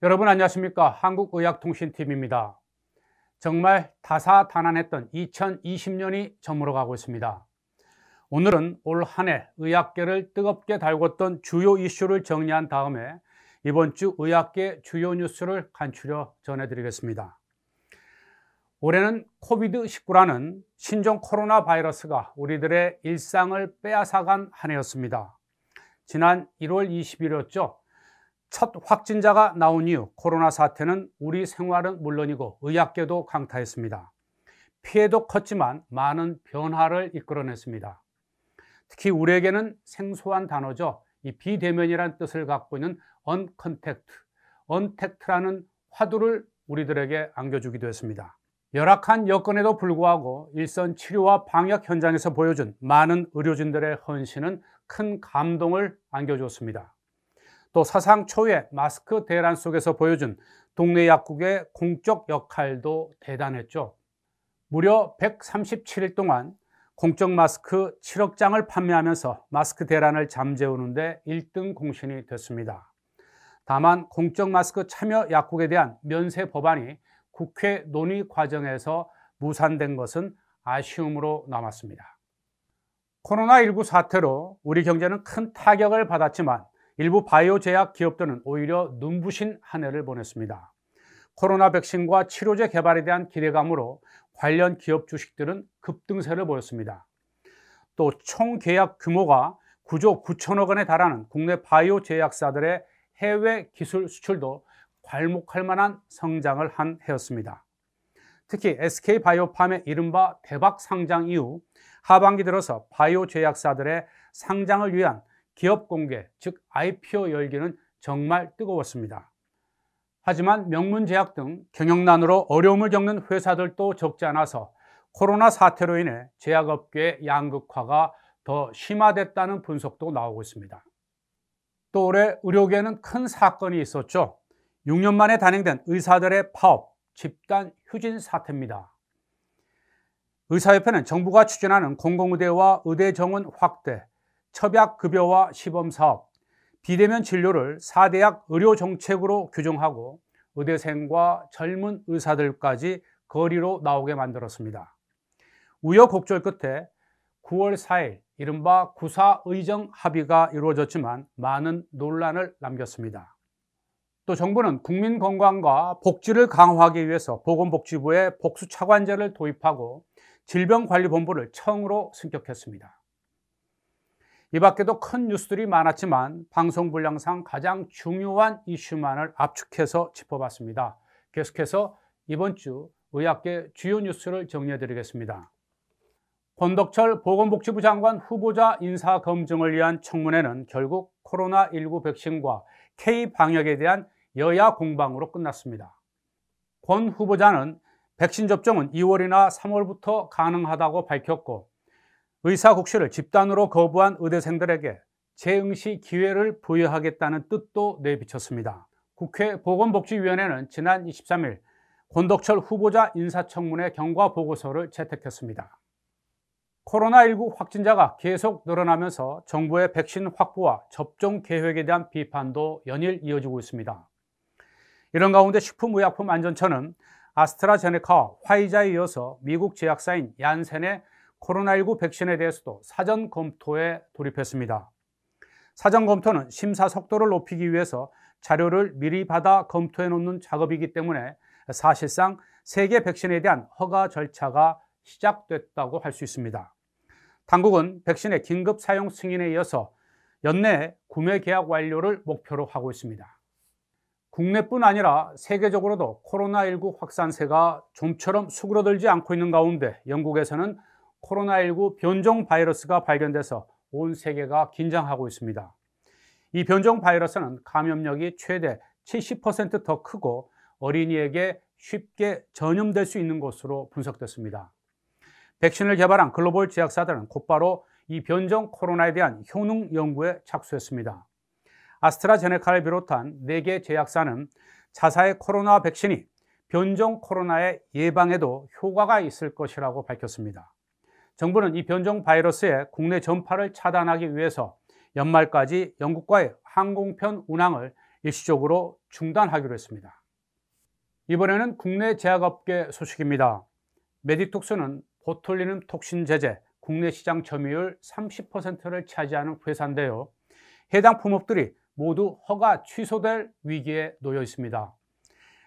여러분 안녕하십니까? 한국의학통신TV입니다. 정말 다사다난했던 2020년이 저물어가고 있습니다. 오늘은 올 한 해 의학계를 뜨겁게 달궜던 주요 이슈를 정리한 다음에 이번 주 의학계 주요 뉴스를 간추려 전해드리겠습니다. 올해는 코비드19라는 신종 코로나 바이러스가 우리들의 일상을 빼앗아간 한 해였습니다. 지난 1월 20일이었죠. 첫 확진자가 나온 이후 코로나 사태는 우리 생활은 물론이고 의학계도 강타했습니다. 피해도 컸지만 많은 변화를 이끌어냈습니다. 특히 우리에게는 생소한 단어죠. 이 비대면이라는 뜻을 갖고 있는 언택트라는 화두를 우리들에게 안겨주기도 했습니다. 열악한 여건에도 불구하고 일선 치료와 방역 현장에서 보여준 많은 의료진들의 헌신은 큰 감동을 안겨주었습니다. 또 사상 초유의 마스크 대란 속에서 보여준 동네 약국의 공적 역할도 대단했죠. 무려 137일 동안 공적 마스크 7억 장을 판매하면서 마스크 대란을 잠재우는 데 1등 공신이 됐습니다. 다만 공적 마스크 참여 약국에 대한 면세 법안이 국회 논의 과정에서 무산된 것은 아쉬움으로 남았습니다. 코로나19 사태로 우리 경제는 큰 타격을 받았지만 일부 바이오 제약 기업들은 오히려 눈부신 한 해를 보냈습니다. 코로나 백신과 치료제 개발에 대한 기대감으로 관련 기업 주식들은 급등세를 보였습니다. 또 총 계약 규모가 9조 9천억 원에 달하는 국내 바이오 제약사들의 해외 기술 수출도 괄목할 만한 성장을 한 해였습니다. 특히 SK바이오팜의 이른바 대박 상장 이후 하반기 들어서 바이오 제약사들의 상장을 위한 기업 공개, 즉 IPO 열기는 정말 뜨거웠습니다. 하지만 명문제약 등 경영난으로 어려움을 겪는 회사들도 적지 않아서 코로나 사태로 인해 제약업계의 양극화가 더 심화됐다는 분석도 나오고 있습니다. 또 올해 의료계에는 큰 사건이 있었죠. 6년 만에 단행된 의사들의 파업, 집단 휴진 사태입니다. 의사협회는 정부가 추진하는 공공의대와 의대 정원 확대, 첩약급여와 시범사업, 비대면 진료를 4대약 의료정책으로 규정하고 의대생과 젊은 의사들까지 거리로 나오게 만들었습니다. 우여곡절 끝에 9월 4일 이른바 구사의정 합의가 이루어졌지만 많은 논란을 남겼습니다. 또 정부는 국민건강과 복지를 강화하기 위해서 보건복지부에 복수차관제를 도입하고 질병관리본부를 청으로 승격했습니다. 이 밖에도 큰 뉴스들이 많았지만 방송 분량상 가장 중요한 이슈만을 압축해서 짚어봤습니다. 계속해서 이번 주 의학계 주요 뉴스를 정리해 드리겠습니다. 권덕철 보건복지부 장관 후보자 인사 검증을 위한 청문회는 결국 코로나19 백신과 K방역에 대한 여야 공방으로 끝났습니다. 권 후보자는 백신 접종은 2월이나 3월부터 가능하다고 밝혔고 의사국시를 집단으로 거부한 의대생들에게 재응시 기회를 부여하겠다는 뜻도 내비쳤습니다. 국회 보건복지위원회는 지난 23일 권덕철 후보자 인사청문회 경과 보고서를 채택했습니다. 코로나19 확진자가 계속 늘어나면서 정부의 백신 확보와 접종 계획에 대한 비판도 연일 이어지고 있습니다. 이런 가운데 식품의약품안전처는 아스트라제네카와 화이자에 이어서 미국 제약사인 얀센의 코로나19 백신에 대해서도 사전 검토에 돌입했습니다. 사전 검토는 심사 속도를 높이기 위해서 자료를 미리 받아 검토해 놓는 작업이기 때문에 사실상 세계 백신에 대한 허가 절차가 시작됐다고 할 수 있습니다. 당국은 백신의 긴급 사용 승인에 이어서 연내에 구매 계약 완료를 목표로 하고 있습니다. 국내뿐 아니라 세계적으로도 코로나19 확산세가 좀처럼 수그러들지 않고 있는 가운데 영국에서는 코로나19 변종 바이러스가 발견돼서 온 세계가 긴장하고 있습니다. 이 변종 바이러스는 감염력이 최대 70% 더 크고 어린이에게 쉽게 전염될 수 있는 것으로 분석됐습니다. 백신을 개발한 글로벌 제약사들은 곧바로 이 변종 코로나에 대한 효능 연구에 착수했습니다. 아스트라제네카를 비롯한 4개 제약사는 자사의 코로나 백신이 변종 코로나의 예방에도 효과가 있을 것이라고 밝혔습니다. 정부는 이 변종 바이러스의 국내 전파를 차단하기 위해서 연말까지 영국과의 항공편 운항을 일시적으로 중단하기로 했습니다. 이번에는 국내 제약업계 소식입니다. 메디톡스는 보툴리눔 톡신 제제 국내 시장 점유율 30%를 차지하는 회사인데요. 해당 품목들이 모두 허가 취소될 위기에 놓여 있습니다.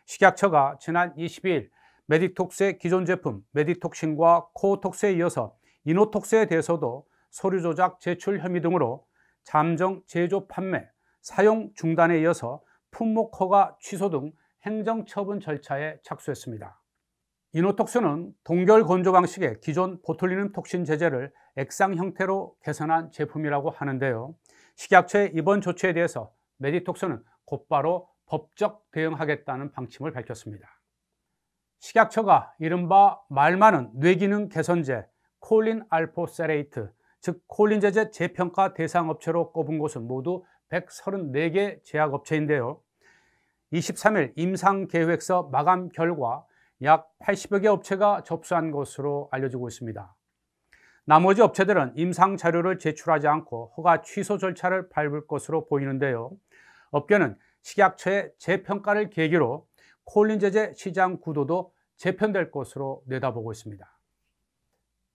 식약처가 지난 22일 메디톡스의 기존 제품 메디톡신과 코어톡스에 이어서 이노톡스에 대해서도 서류 조작, 제출 혐의 등으로 잠정 제조 판매, 사용 중단에 이어서 품목 허가 취소 등 행정처분 절차에 착수했습니다. 이노톡스는 동결 건조 방식의 기존 보툴리눔 톡신 제제를 액상 형태로 개선한 제품이라고 하는데요. 식약처의 이번 조치에 대해서 메디톡스는 곧바로 법적 대응하겠다는 방침을 밝혔습니다. 식약처가 이른바 말 많은 뇌기능 개선제 콜린 알포세레이트, 즉 콜린 제제 재평가 대상 업체로 꼽은 곳은 모두 134개 제약업체인데요. 23일 임상계획서 마감 결과 약 80여 개 업체가 접수한 것으로 알려지고 있습니다. 나머지 업체들은 임상 자료를 제출하지 않고 허가 취소 절차를 밟을 것으로 보이는데요. 업계는 식약처의 재평가를 계기로 콜린 제제 시장 구도도 재편될 것으로 내다보고 있습니다.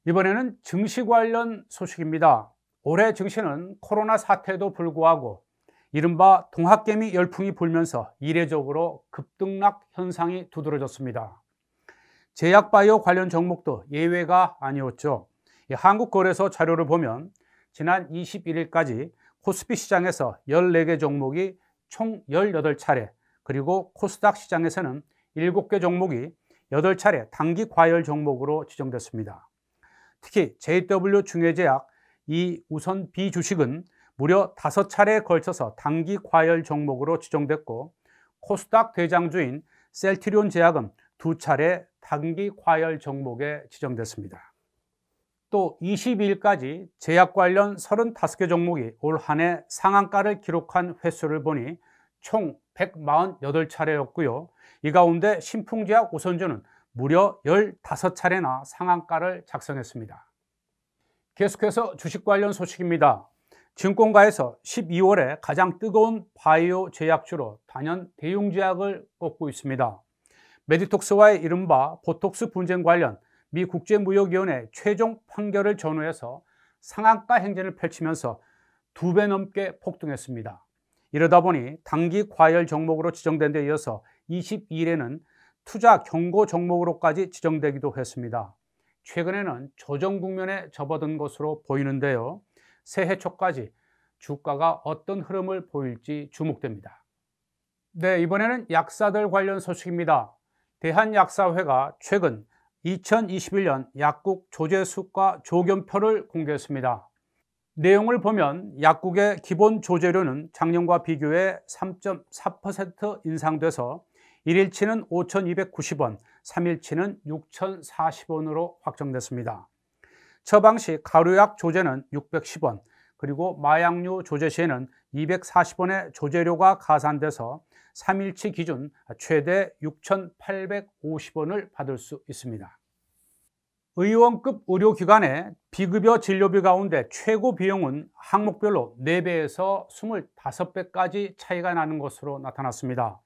이번에는 증시 관련 소식입니다. 올해 증시는 코로나 사태에도 불구하고 이른바 동학개미 열풍이 불면서 이례적으로 급등락 현상이 두드러졌습니다. 제약바이오 관련 종목도 예외가 아니었죠. 한국거래소 자료를 보면 지난 21일까지 코스피 시장에서 14개 종목이 총 18차례, 그리고 코스닥 시장에서는 7개 종목이 8차례 단기 과열 종목으로 지정됐습니다. 특히 JW 중해제약 이 우선 B 주식은 무려 5차례에 걸쳐서 단기 과열 종목으로 지정됐고, 코스닥 대장주인 셀트리온 제약은 2차례 단기 과열 종목에 지정됐습니다. 또 22일까지 제약 관련 35개 종목이 올 한 해 상한가를 기록한 횟수를 보니 총 148차례였고요. 이 가운데 신풍제약 우선주는 무려 15차례나 상한가를 작성했습니다. 계속해서 주식 관련 소식입니다. 증권가에서 12월에 가장 뜨거운 바이오 제약주로 단연 대웅제약을 꼽고 있습니다. 메디톡스와의 이른바 보톡스 분쟁 관련 미 국제무역위원회 최종 판결을 전후해서 상한가 행진을 펼치면서 2배 넘게 폭등했습니다. 이러다 보니 단기 과열 종목으로 지정된 데 이어서 22일에는 투자 경고 종목으로까지 지정되기도 했습니다. 최근에는 조정 국면에 접어든 것으로 보이는데요. 새해 초까지 주가가 어떤 흐름을 보일지 주목됩니다. 네, 이번에는 약사들 관련 소식입니다. 대한약사회가 최근 2021년 약국 조제 수가 조견표를 공개했습니다. 내용을 보면 약국의 기본 조제료는 작년과 비교해 3.4% 인상돼서 1일치는 5,290원, 3일치는 6,040원으로 확정됐습니다. 처방시 가루약 조제는 610원, 그리고 마약류 조제 시에는 240원의 조제료가 가산돼서 3일치 기준 최대 6,850원을 받을 수 있습니다. 의원급 의료기관의 비급여 진료비 가운데 최고 비용은 항목별로 4배에서 25배까지 차이가 나는 것으로 나타났습니다.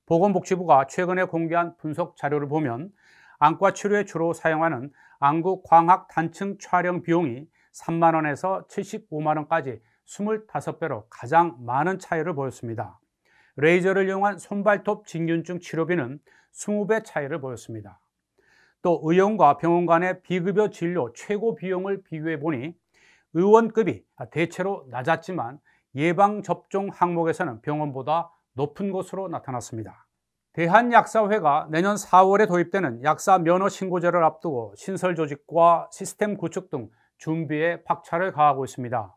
보건복지부가 최근에 공개한 분석 자료를 보면 안과 치료에 주로 사용하는 안구 광학 단층 촬영 비용이 3만 원에서 75만 원까지 25배로 가장 많은 차이를 보였습니다. 레이저를 이용한 손발톱 진균증 치료비는 20배 차이를 보였습니다. 또 의원과 병원 간의 비급여 진료 최고 비용을 비교해 보니 의원급이 대체로 낮았지만 예방접종 항목에서는 병원보다 높은 것으로 나타났습니다. 대한약사회가 내년 4월에 도입되는 약사 면허 신고제를 앞두고 신설 조직과 시스템 구축 등 준비에 박차를 가하고 있습니다.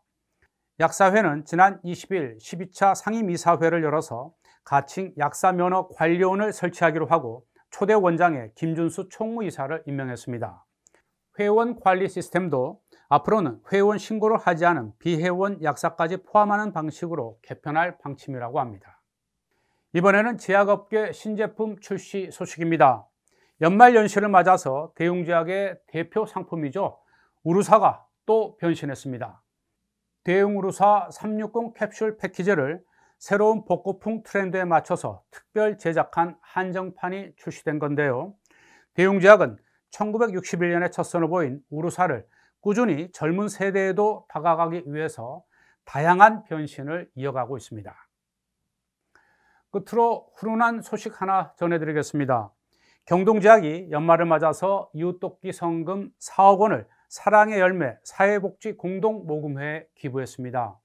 약사회는 지난 20일 12차 상임이사회를 열어서 가칭 약사 면허 관리원을 설치하기로 하고 초대 원장에 김준수 총무이사를 임명했습니다. 회원 관리 시스템도 앞으로는 회원 신고를 하지 않은 비회원 약사까지 포함하는 방식으로 개편할 방침이라고 합니다. 이번에는 제약업계 신제품 출시 소식입니다. 연말연시를 맞아서 대웅제약의 대표 상품이죠. 우루사가 또 변신했습니다. 대웅우루사 360 캡슐 패키지를 새로운 복고풍 트렌드에 맞춰서 특별 제작한 한정판이 출시된 건데요. 대웅제약은 1961년에 첫 선을 보인 우루사를 꾸준히 젊은 세대에도 다가가기 위해서 다양한 변신을 이어가고 있습니다. 끝으로 훈훈한 소식 하나 전해드리겠습니다. 경동제약이 연말을 맞아서 이웃돕기 성금 4억 원을 사랑의 열매 사회복지 공동모금회에 기부했습니다.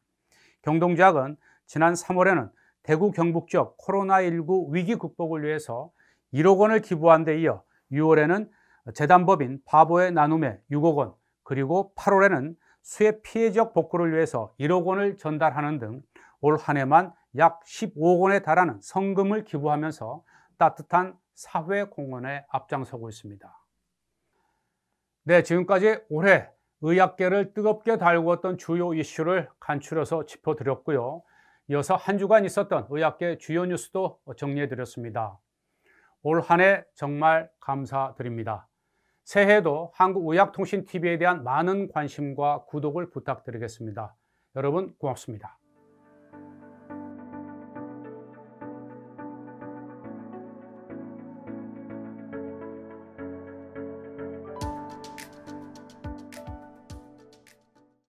경동제약은 지난 3월에는 대구 경북 지역 코로나19 위기 극복을 위해서 1억 원을 기부한 데 이어 6월에는 재단법인 바보의 나눔에 6억 원, 그리고 8월에는 수해 피해 지역 복구를 위해서 1억 원을 전달하는 등 올 한 해만 약 15억 원에 달하는 성금을 기부하면서 따뜻한 사회 공헌에 앞장서고 있습니다. 네, 지금까지 올해 의학계를 뜨겁게 달구었던 주요 이슈를 간추려서 짚어드렸고요. 이어서 한 주간 있었던 의학계 주요 뉴스도 정리해드렸습니다. 올 한 해 정말 감사드립니다. 새해에도 한국의학통신TV에 대한 많은 관심과 구독을 부탁드리겠습니다. 여러분 고맙습니다.